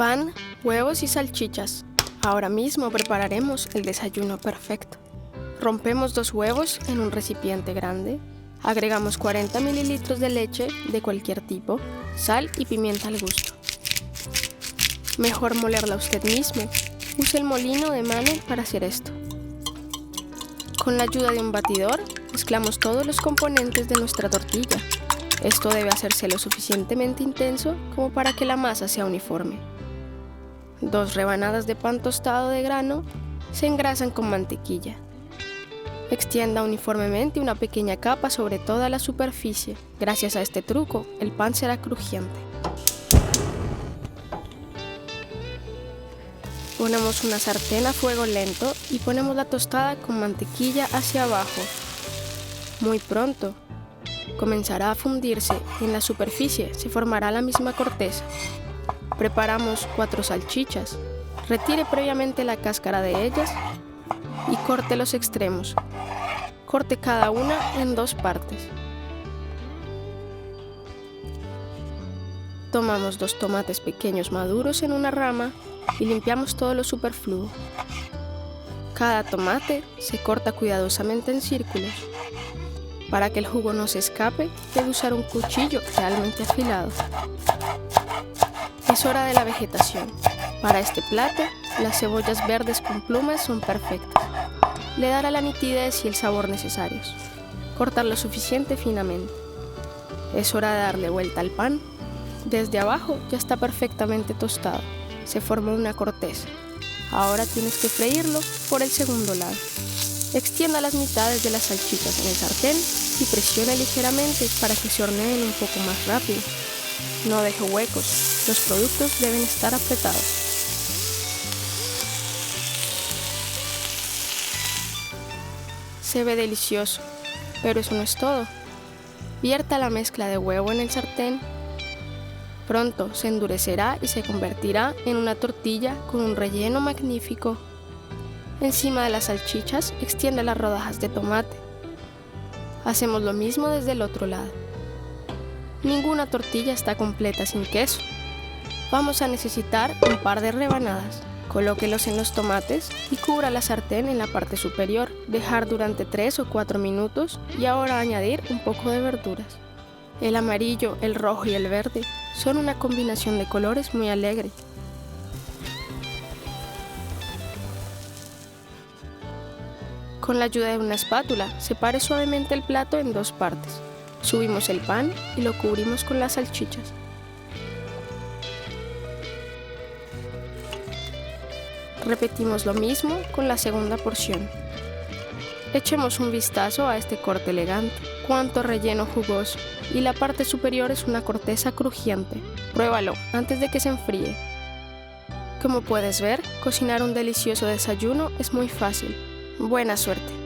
Pan, huevos y salchichas. Ahora mismo prepararemos el desayuno perfecto. Rompemos 2 huevos en un recipiente grande. Agregamos 40 mililitros de leche de cualquier tipo, sal y pimienta al gusto. Mejor molerla usted mismo. Use el molino de mano para hacer esto. Con la ayuda de un batidor, mezclamos todos los componentes de nuestra tortilla. Esto debe hacerse lo suficientemente intenso como para que la masa sea uniforme. 2 rebanadas de pan tostado de grano se engrasan con mantequilla. Extienda uniformemente una pequeña capa sobre toda la superficie. Gracias a este truco, el pan será crujiente. Ponemos una sartén a fuego lento y ponemos la tostada con mantequilla hacia abajo. Muy pronto, comenzará a fundirse y en la superficie se formará la misma corteza. Preparamos 4 salchichas. Retire previamente la cáscara de ellas y corte los extremos. Corte cada una en 2 partes. Tomamos 2 tomates pequeños maduros en una rama y limpiamos todo lo superfluo. Cada tomate se corta cuidadosamente en círculos. Para que el jugo no se escape, debe usar un cuchillo realmente afilado. Es hora de la vegetación. Para este plato, las cebollas verdes con plumas son perfectas. Le dará la nitidez y el sabor necesarios. Cortar lo suficiente finamente. Es hora de darle vuelta al pan. Desde abajo ya está perfectamente tostado. Se forma una corteza. Ahora tienes que freírlo por el segundo lado. Extienda las mitades de las salchichas en el sartén y presione ligeramente para que se horneen un poco más rápido. No deje huecos, los productos deben estar apretados. Se ve delicioso, pero eso no es todo. Vierta la mezcla de huevo en el sartén. Pronto se endurecerá y se convertirá en una tortilla con un relleno magnífico. Encima de las salchichas, extiende las rodajas de tomate. Hacemos lo mismo desde el otro lado. Ninguna tortilla está completa sin queso. Vamos a necesitar un par de rebanadas. Colóquelos en los tomates y cubra la sartén en la parte superior. Dejar durante 3 o 4 minutos y ahora añadir un poco de verduras. El amarillo, el rojo y el verde son una combinación de colores muy alegre. Con la ayuda de una espátula, separe suavemente el plato en 2 partes. Subimos el pan y lo cubrimos con las salchichas. Repetimos lo mismo con la segunda porción. Echemos un vistazo a este corte elegante. Cuánto relleno jugoso. Y la parte superior es una corteza crujiente. Pruébalo antes de que se enfríe. Como puedes ver, cocinar un delicioso desayuno es muy fácil. Buena suerte.